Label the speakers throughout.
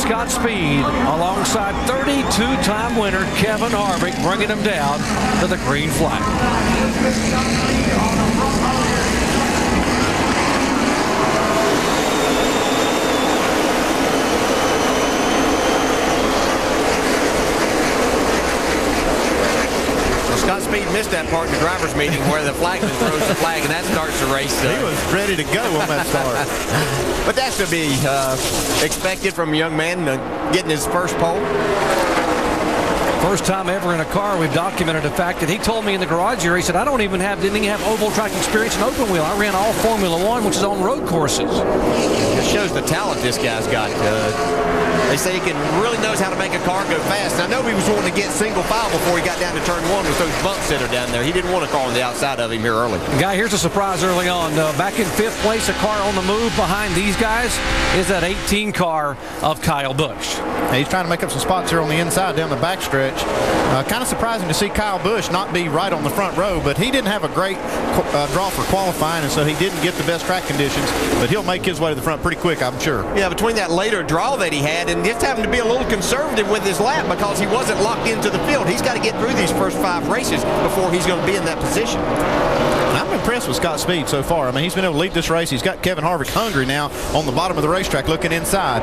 Speaker 1: Scott Speed alongside 32-time winner Kevin Harvick, bringing him down to the green flag.
Speaker 2: Scott Speed missed that part in the driver's meeting where the flagman throws the flag and that starts the race.
Speaker 3: He was ready to go on that start.
Speaker 2: But that's to be expected from a young man getting his first pole.
Speaker 1: First time ever in a car, we've documented the fact that he told me in the garage here, he said, I didn't even have oval track experience in open wheel. I ran all Formula One, which is on road courses.
Speaker 2: It shows the talent this guy's got. They say he really knows how to make a car go fast. And I know he was wanting to get single file before he got down to turn one with those bumps that are down there. He didn't want a car on the outside of him here early.
Speaker 1: Guy, here's a surprise early on. Back in 5th place, a car on the move behind these guys is that 18 car of Kyle Busch.
Speaker 3: He's trying to make up some spots here on the inside down the backstretch. Kind of surprising to see Kyle Busch not be right on the front row, but he didn't have a great draw for qualifying, and so he didn't get the best track conditions, but he'll make his way to the front pretty quick, I'm sure.
Speaker 2: Yeah, between that later draw that he had and just having to be a little conservative with his lap because he wasn't locked into the field. He's got to get through these first 5 races before he's going to be in that position.
Speaker 3: I'm impressed with Scott Speed so far. I mean, he's been able to lead this race. He's got Kevin Harvick hungry now on the bottom of the racetrack looking inside.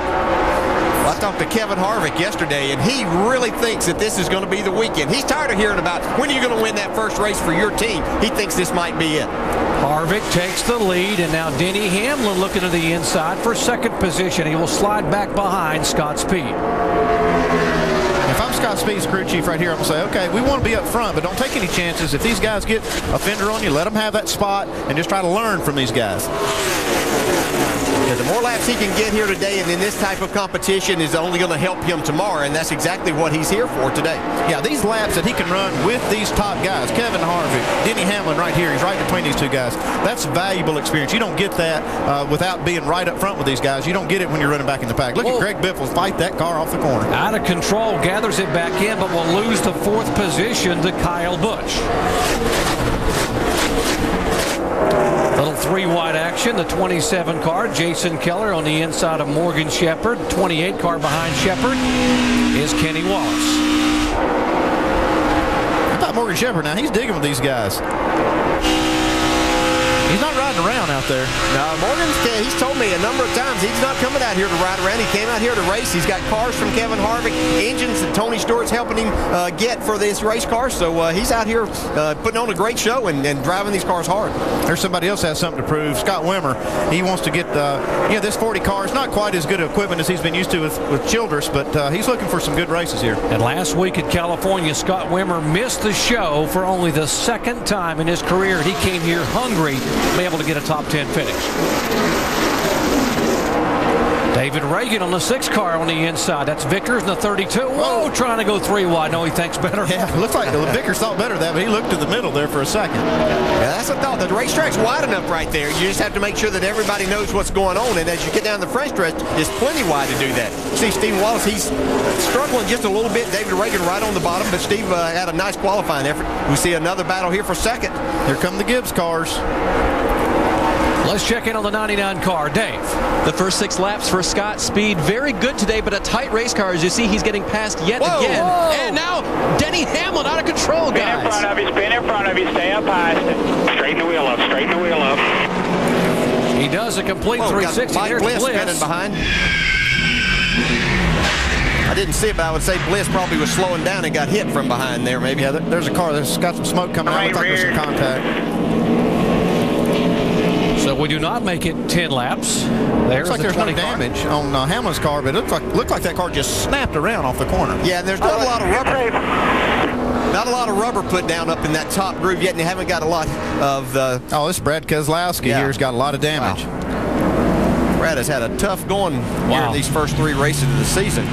Speaker 2: Well, I talked to Kevin Harvick yesterday, and he really thinks that this is going to be the weekend. He's tired of hearing about when are you going to win that first race for your team. He thinks this might be it.
Speaker 1: Harvick takes the lead, and now Denny Hamlin looking to the inside for second position. He will slide back behind Scott Speed.
Speaker 3: If I'm Scott Speed's crew chief right here, I'm going to say, okay, we want to be up front, but don't take any chances. If these guys get a fender on you, let them have that spot and just try to learn from these guys.
Speaker 2: Yeah, the more laps he can get here today and in this type of competition is only going to help him tomorrow, and that's exactly what he's here for today.
Speaker 3: Yeah, these laps that he can run with these top guys, Kevin Harvick, Denny Hamlin right here, he's right between these two guys. That's valuable experience. You don't get that without being right up front with these guys. You don't get it when you're running back in the pack. Look at Greg Biffle fight that car off the corner.
Speaker 1: Out of control, gathers it back in, but will lose the 4th position to Kyle Busch. Little 3-wide action. The 27 car, Jason Keller on the inside of Morgan Shepherd. 28 car behind Shepherd is Kenny Wallace.
Speaker 3: How about Morgan Shepherd now? He's digging with these guys. He's not riding around out there.
Speaker 2: No, he's told me a number of times he's not coming out here to ride around. He came out here to race. He's got cars from Kevin Harvick, engines that Tony Stewart's helping him get for this race car. So he's out here putting on a great show and driving these cars hard.
Speaker 3: There's somebody else has something to prove. Scott Wimmer, he wants to get, this 40 car is not quite as good equipment as he's been used to with Childress, but he's looking for some good races here.
Speaker 1: And last week at California, Scott Wimmer missed the show for only the 2nd time in his career. He came here hungry to be able to get a top 10 finish. David Reagan on the 6 car on the inside. That's Vickers in the 32. Whoa, trying to go 3-wide. No, he thinks better.
Speaker 3: Yeah, looks like Vickers thought better of that, but he looked to the middle there for a second.
Speaker 2: Yeah, that's a thought. The racetrack's wide enough right there. You just have to make sure that everybody knows what's going on, and as you get down the front stretch, it's plenty wide to do that. See Steve Wallace, he's struggling just a little bit. David Reagan right on the bottom, but Steve had a nice qualifying effort. We see another battle here for second.
Speaker 3: Here come the Gibbs cars.
Speaker 1: Let's check in on the 99 car. Dave.
Speaker 4: The first 6 laps for Scott Speed. Very good today, but a tight race car. As you see, he's getting passed yet again.
Speaker 1: Whoa.
Speaker 4: And now Denny Hamlin out of control, guys.
Speaker 5: Spin in front of you, spin in front of you, stay up high. Straighten the wheel up, straighten the wheel up.
Speaker 1: He does a complete 360.
Speaker 2: Mike Bliss spinning behind. I didn't see it, but I would say Bliss probably was slowing down and got hit from behind there, maybe.
Speaker 3: Yeah, there's a car that's got some smoke coming out. Looks like there's some contact.
Speaker 1: So we do not make it 10 laps.
Speaker 3: Looks like there's no damage on Hamlin's car, but it looked like that car just snapped around off the corner.
Speaker 2: Yeah, there's not a lot of rubber. Not a lot of rubber put down up in that top groove yet, and you haven't got a lot of the...
Speaker 3: Oh, this Brad Keselowski here's got a lot of damage.
Speaker 2: Wow. Brad has had a tough going here in these first 3 races of the season.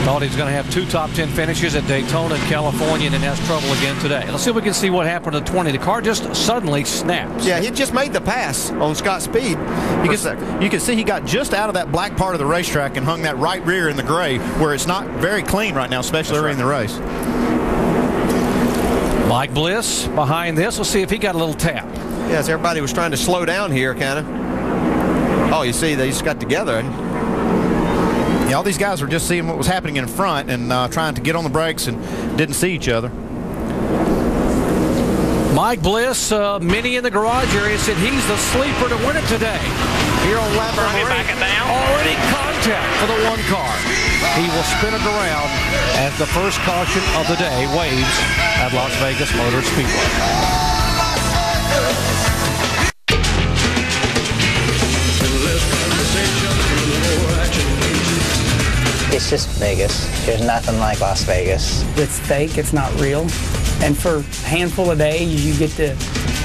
Speaker 1: Thought he was going to have 2 top 10 finishes at Daytona and California, and then has trouble again today. Let's see if we can see what happened to 20. The car just suddenly snaps.
Speaker 2: Yeah, he just made the pass on Scott Speed.
Speaker 3: You can see he got just out of that black part of the racetrack and hung that right rear in the gray, where it's not very clean right now, especially early in the race.
Speaker 1: Mike Bliss behind this. We'll see if he got a little tap.
Speaker 2: Yes, everybody was trying to slow down here, kind of. Oh, you see, they just got together.
Speaker 3: Yeah, all these guys were just seeing what was happening in front and trying to get on the brakes and didn't see each other.
Speaker 1: Mike Bliss, many in the garage area, said he's the sleeper to win it today. Here on lap number 8, already contact for the 1 car. He will spin it around as the first caution of the day waves at Las Vegas Motor Speedway.
Speaker 6: It's just Vegas. There's nothing like Las Vegas.
Speaker 7: It's fake, it's not real. And for a handful of days, you get to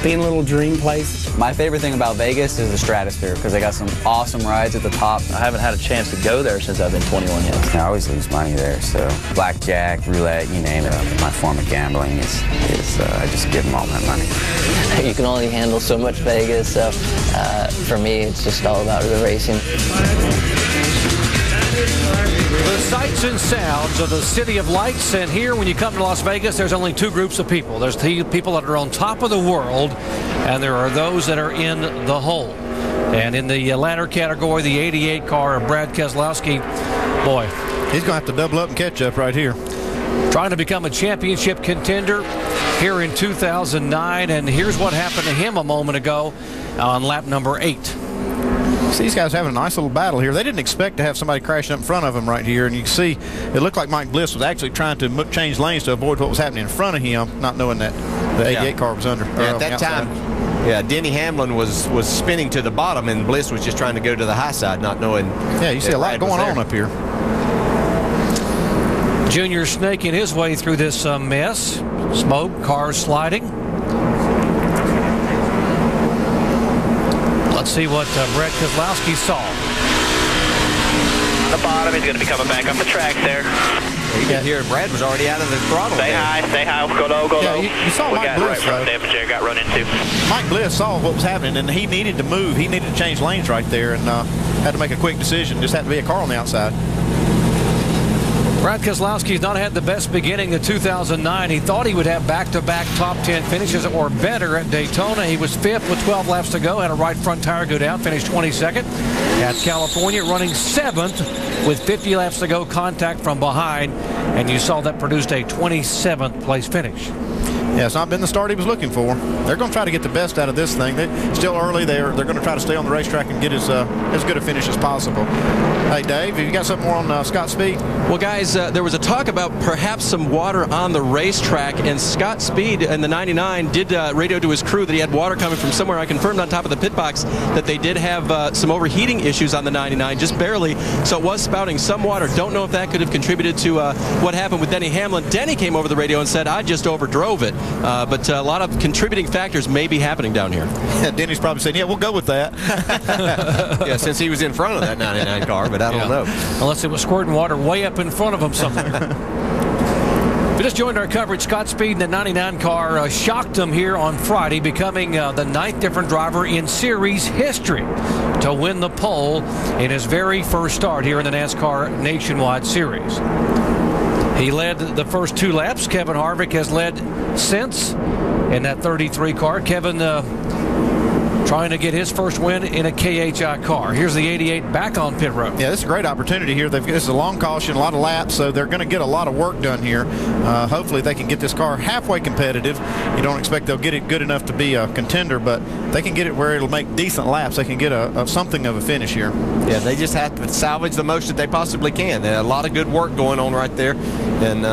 Speaker 7: be in a little dream place.
Speaker 8: My favorite thing about Vegas is the stratosphere, because they got some awesome rides at the top. I haven't had a chance to go there since I've been 21 yet.
Speaker 9: I always lose money there, so blackjack, roulette, you name it. My form of gambling is I just give them all my money.
Speaker 6: You can only handle so much Vegas, so for me, it's just all about the racing.
Speaker 1: The sights and sounds of the City of Lights, and here when you come to Las Vegas, there's only 2 groups of people. There's the people that are on top of the world, and there are those that are in the hole. And in the latter category, the 88 car of Brad Keselowski, boy,
Speaker 3: he's going to have to double up and catch up right here.
Speaker 1: Trying to become a championship contender here in 2009, and here's what happened to him a moment ago on lap number 8.
Speaker 3: See, these guys having a nice little battle here. They didn't expect to have somebody crashing up in front of them right here, and you can see it looked like Mike Bliss was actually trying to change lanes to avoid what was happening in front of him, not knowing that the 88 car was under.
Speaker 2: Yeah, at that time, Denny Hamlin was spinning to the bottom, and Bliss was just trying to go to the high side, not knowing.
Speaker 3: Yeah, you see a lot going on up here.
Speaker 1: Junior snaking his way through this mess. Smoke, cars sliding. Let's see what Brad Keselowski saw.
Speaker 5: The bottom, he's going to be coming back up the track there.
Speaker 2: You can hear Brad was already out of the throttle.
Speaker 5: Stay high, go low, go low.
Speaker 3: You saw Mike Bliss,
Speaker 5: right damage there, got run into.
Speaker 3: Mike Bliss saw what was happening, and he needed to move. He needed to change lanes right there, and had to make a quick decision. Just had to be a car on the outside.
Speaker 1: Brad Keselowski's not had the best beginning of 2009. He thought he would have back-to-back top 10 finishes or better at Daytona. He was 5th with 12 laps to go, had a right front tire go down, finished 22nd. At California, running 7th with 50 laps to go, contact from behind, and you saw that produced a 27th place finish.
Speaker 3: Yeah, it's not been the start he was looking for. They're going to try to get the best out of this thing. They're still early. They're going to try to stay on the racetrack and get as good a finish as possible. Hey, Dave, have you got something more on Scott Speed?
Speaker 4: Well, guys, there was a talk about perhaps some water on the racetrack, and Scott Speed in the 99 did radio to his crew that he had water coming from somewhere. I confirmed on top of the pit box that they did have some overheating issues on the 99, just barely, so it was spouting some water. Don't know if that could have contributed to what happened with Denny Hamlin. Denny came over the radio and said, I just overdrove it. But a lot of contributing factors may be happening down here.
Speaker 3: Yeah, Denny's probably saying, yeah, we'll go with that.
Speaker 2: Yeah, since he was in front of that 99 car, but I don't know.
Speaker 1: Unless it was squirting water way up in front of him somewhere. We just joined our coverage. Scott Speed in the 99 car shocked him here on Friday, becoming the 9th different driver in series history to win the pole in his very first start here in the NASCAR Nationwide Series. He led the first 2 laps. Kevin Harvick has led since in that 33 car. Kevin trying to get his first win in a KHI car. Here's the 88 back on pit road.
Speaker 3: Yeah, this is a great opportunity here. This is a long caution, a lot of laps, so they're going to get a lot of work done here. Hopefully they can get this car halfway competitive. You don't expect they'll get it good enough to be a contender, but they can get it where it'll make decent laps. They can get something of a finish here.
Speaker 2: Yeah, they just have to salvage the most that they possibly can. A lot of good work going on right there. And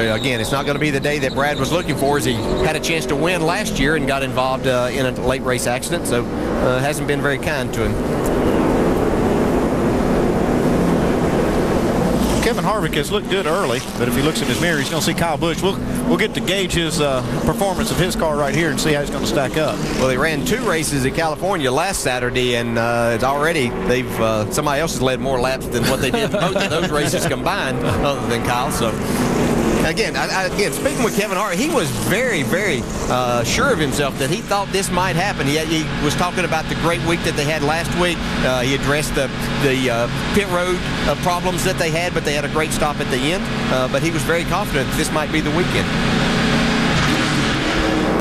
Speaker 2: again, it's not going to be the day that Brad was looking for, as he had a chance to win last year and got involved in a late race accident, so it hasn't been very kind to him.
Speaker 3: Kevin Harvick has looked good early, but if he looks in his mirror, he's going to see Kyle Busch. We'll get to gauge his performance of his car right here and see how he's going to stack up.
Speaker 2: Well, they ran 2 races at California last Saturday, and already somebody else has led more laps than what they did both of those races combined, other than Kyle. So. Again, speaking with Kevin Hart, he was very, very sure of himself that he thought this might happen. He was talking about the great week that they had last week. He addressed the pit road problems that they had, but they had a great stop at the end. But he was very confident that this might be the weekend.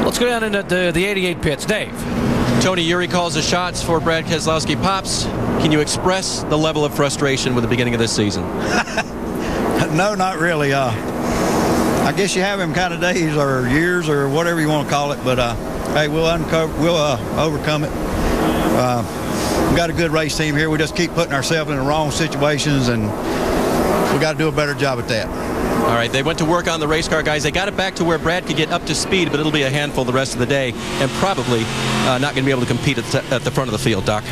Speaker 1: Let's go down into the 88 pits. Dave.
Speaker 4: Tony Uri calls the shots for Brad Keselowski. Pops, can you express the level of frustration with the beginning of this season?
Speaker 10: No, not really. I guess you have him kind of days or years or whatever you want to call it, but hey, we'll overcome it. We've got a good race team here. We just keep putting ourselves in the wrong situations, and we got to do a better job at that.
Speaker 4: All right, they went to work on the race car, guys. They got it back to where Brad could get up to speed, but it'll be a handful the rest of the day, and probably not going to be able to compete at the front of the field, Doc.